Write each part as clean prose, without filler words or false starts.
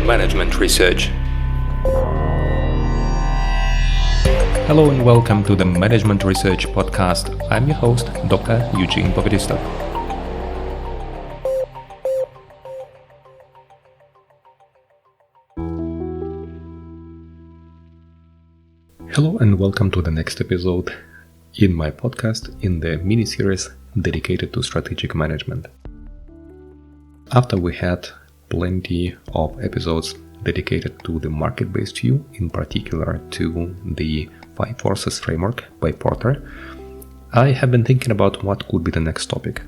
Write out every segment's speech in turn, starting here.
Management Research. Hello and welcome to the Management Research podcast. I'm your host, Dr. Eugene. Hello and welcome to the next episode in my podcast in the mini-series dedicated to strategic management. After we had plenty of episodes dedicated to the market-based view, in particular to the 5 Forces framework by Porter, I have been thinking about what could be the next topic.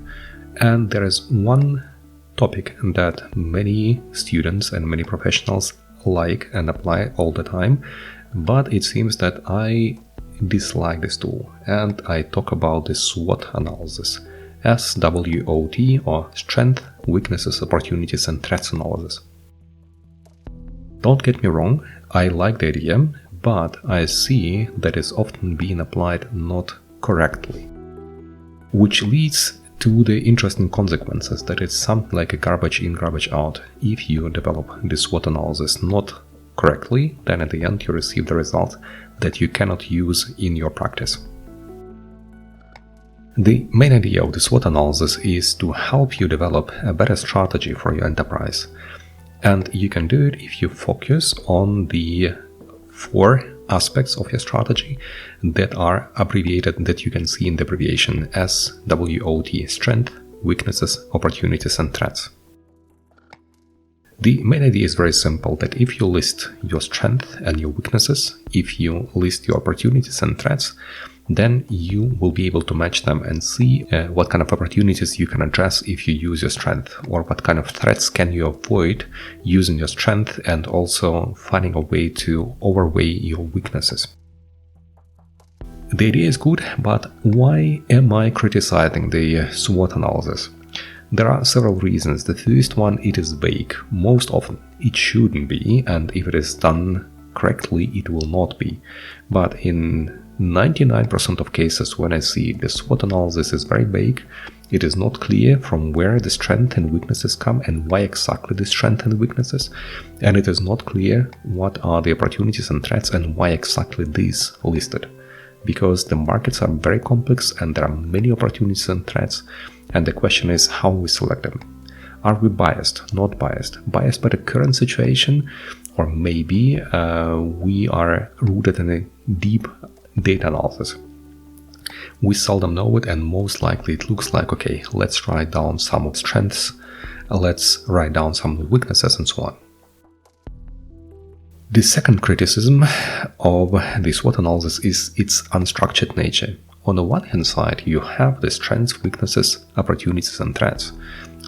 And there is one topic that many students and many professionals like and apply all the time, but it seems that I dislike this tool, and I talk about the SWOT analysis, SWOT, or Strength, Weaknesses, Opportunities and Threats analysis. Don't get me wrong, I like the idea, but I see that it's often being applied not correctly, which leads to the interesting consequences that it's something like a garbage in, garbage out. If you develop the SWOT analysis not correctly, then at the end you receive the result that you cannot use in your practice. The main idea of the SWOT analysis is to help you develop a better strategy for your enterprise. And you can do it if you focus on the 4 aspects of your strategy that are abbreviated, that you can see in the abbreviation SWOT: Strength, Weaknesses, Opportunities and Threats. The main idea is very simple, that if you list your strength and your weaknesses, if you list your opportunities and threats, then you will be able to match them and see what kind of opportunities you can address if you use your strength, or what kind of threats can you avoid using your strength, and also finding a way to overweigh your weaknesses. The idea is good, but why am I criticizing the SWOT analysis? There are several reasons. The first one, it is vague. Most often it shouldn't be, and if it is done correctly, it will not be. But in 99% of cases when I see the SWOT analysis is very vague, it is not clear from where the strengths and weaknesses come and why exactly the strengths and weaknesses, and it is not clear what are the opportunities and threats and why exactly these listed. Because the markets are very complex and there are many opportunities and threats, and the question is how we select them. Are we biased? Not biased? Biased by the current situation, or maybe we are rooted in a deep data analysis. We seldom know it, and most likely it looks like, okay, let's write down some of strengths, let's write down some of the weaknesses and so on. The second criticism of the SWOT analysis is its unstructured nature. On the one hand side, you have the strengths, weaknesses, opportunities and threats.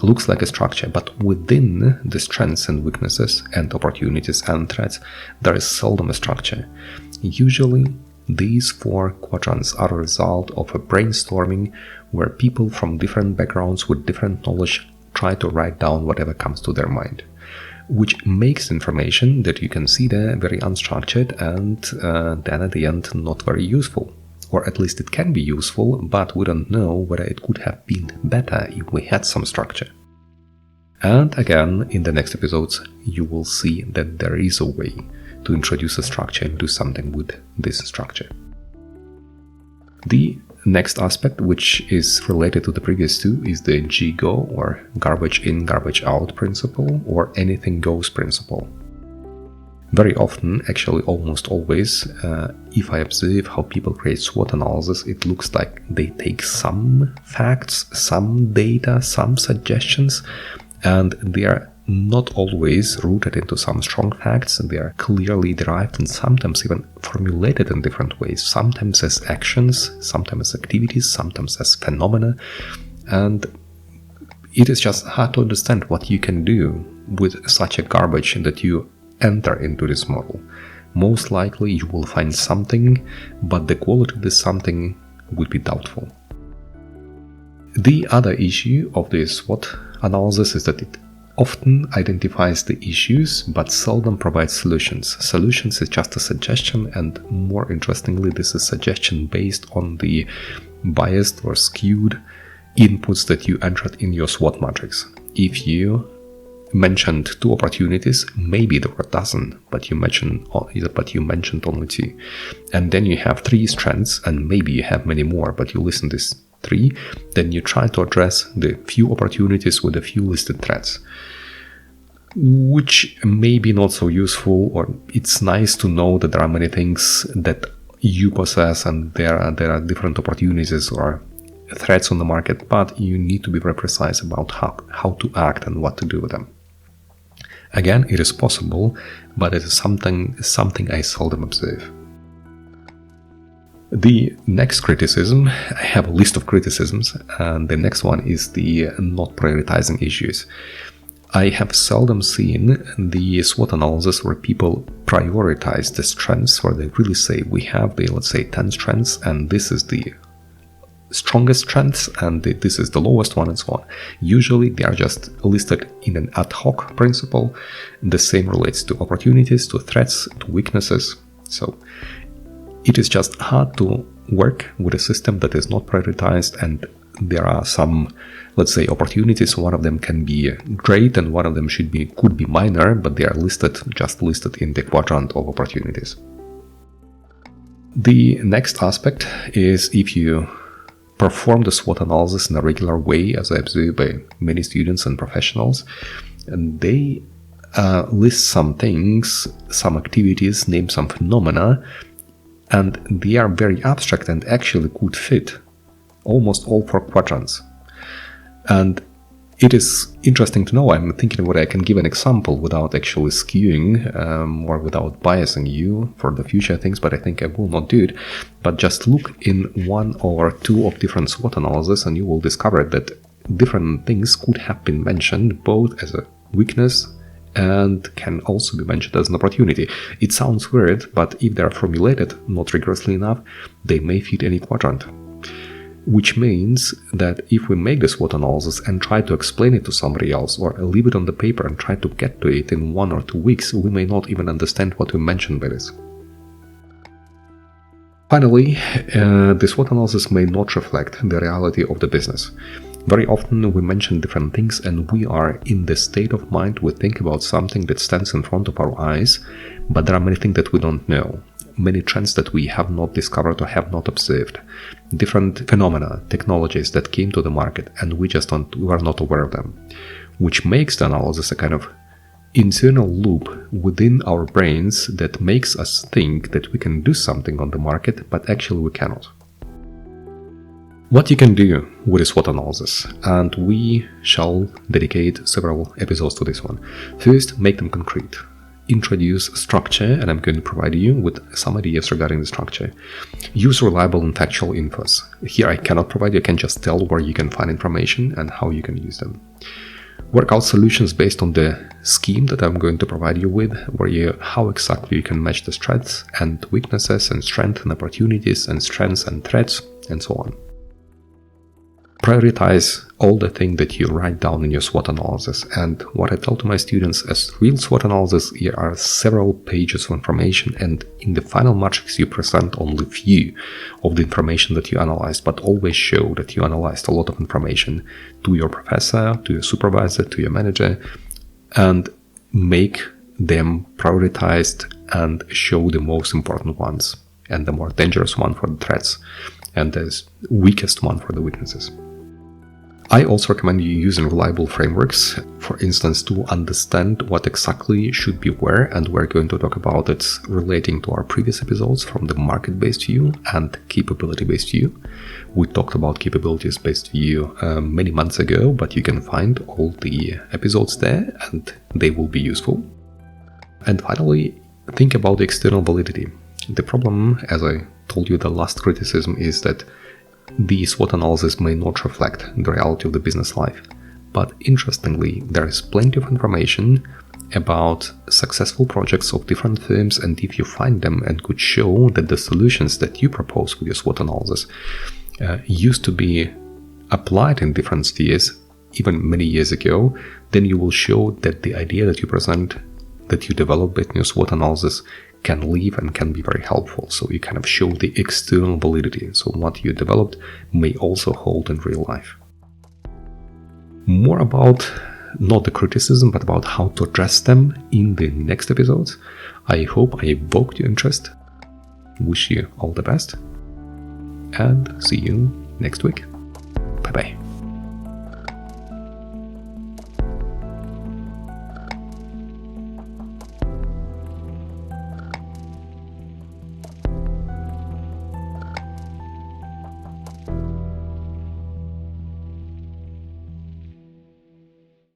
Looks like a structure, but within the strengths and weaknesses and opportunities and threats, there is seldom a structure. Usually, these 4 quadrants are a result of a brainstorming where people from different backgrounds with different knowledge try to write down whatever comes to their mind, which makes information that you can see there very unstructured and then at the end not very useful. Or at least it can be useful, but we don't know whether it could have been better if we had some structure. And again, in the next episodes, you will see that there is a way to introduce a structure and do something with this structure. The next aspect, which is related to the previous 2, is the GGO, or garbage in, garbage out principle, or anything goes principle. Very often, actually almost always, if I observe how people create SWOT analysis, it looks like they take some facts, some data, some suggestions, and they are not always rooted into some strong facts, and they are clearly derived and sometimes even formulated in different ways, sometimes as actions, sometimes as activities, sometimes as phenomena, and it is just hard to understand what you can do with such a garbage that you enter into this model. Most likely you will find something, but the quality of this something would be doubtful. The other issue of the SWOT analysis is that it often identifies the issues but seldom provides solutions. Solutions is just a suggestion, and more interestingly, this is a suggestion based on the biased or skewed inputs that you entered in your SWOT matrix. If you mentioned 2 opportunities, maybe there were a dozen, but you mentioned only 2. And then you have 3 strengths, and maybe you have many more, but you listen to these 3. Then you try to address the few opportunities with a few listed threats, which may be not so useful, or it's nice to know that there are many things that you possess and there are different opportunities or threats on the market, but you need to be very precise about how to act and what to do with them. Again, it is possible, but it is something I seldom observe. The next criticism, I have a list of criticisms, and the next one is the not prioritizing issues. I have seldom seen the SWOT analysis where people prioritize the strengths, where they really say we have the, let's say, 10 strengths, and this is the strongest strengths and this is the lowest one, and so on. Usually they are just listed in an ad hoc principle. The same relates to opportunities, to threats, to weaknesses. So it is just hard to work with a system that is not prioritized, and there are some, let's say, opportunities. One of them can be great and one of them could be minor, but they are just listed in the quadrant of opportunities. The next aspect is if you perform the SWOT analysis in a regular way, as I observe by many students and professionals, and they list some things, some activities, name some phenomena, and they are very abstract and actually could fit almost all 4 quadrants. And it is interesting to know. I'm thinking whether I can give an example without actually skewing or without biasing you for the future things, but I think I will not do it. But just look in 1 or 2 of different SWOT analysis and you will discover that different things could have been mentioned both as a weakness and can also be mentioned as an opportunity. It sounds weird, but if they are formulated not rigorously enough, they may fit any quadrant. Which means that if we make the SWOT analysis and try to explain it to somebody else, or leave it on the paper and try to get to it in 1 or 2 weeks, we may not even understand what we mentioned by this. Finally, the SWOT analysis may not reflect the reality of the business. Very often we mention different things and we are in the state of mind we think about something that stands in front of our eyes, but there are many things that we don't know. Many trends that we have not discovered or have not observed, different phenomena, technologies that came to the market, and we are not aware of them, which makes the analysis a kind of internal loop within our brains that makes us think that we can do something on the market, but actually we cannot. What you can do with a SWOT analysis, and we shall dedicate several episodes to this one. First, make them concrete. Introduce structure, and I'm going to provide you with some ideas regarding the structure. Use reliable and factual infos. Here I cannot provide you, I can just tell where you can find information and how you can use them. Work out solutions based on the scheme that I'm going to provide you with, how exactly you can match the strengths and weaknesses and strengths and opportunities and strengths and threats and so on. Prioritize all the things that you write down in your SWOT analysis, and what I tell to my students as real SWOT analysis, here are several pages of information, and in the final matrix you present only few of the information that you analyzed, but always show that you analyzed a lot of information to your professor, to your supervisor, to your manager, and make them prioritized and show the most important ones and the more dangerous one for the threats and the weakest one for the weaknesses. I also recommend you using reliable frameworks, for instance, to understand what exactly should be where, and we're going to talk about it relating to our previous episodes from the market-based view and capability-based view. We talked about capabilities-based view many months ago, but you can find all the episodes there and they will be useful. And finally, think about the external validity. The problem, as I told you, the last criticism is that the SWOT analysis may not reflect the reality of the business life. But interestingly, there is plenty of information about successful projects of different firms, and if you find them and could show that the solutions that you propose with your SWOT analysis used to be applied in different spheres even many years ago, then you will show that the idea that you present, that you develop in your SWOT analysis, can live and can be very helpful. So you kind of show the external validity. So what you developed may also hold in real life. More about not the criticism, but about how to address them in the next episodes. I hope I evoked your interest. Wish you all the best, and see you next week. Bye-bye.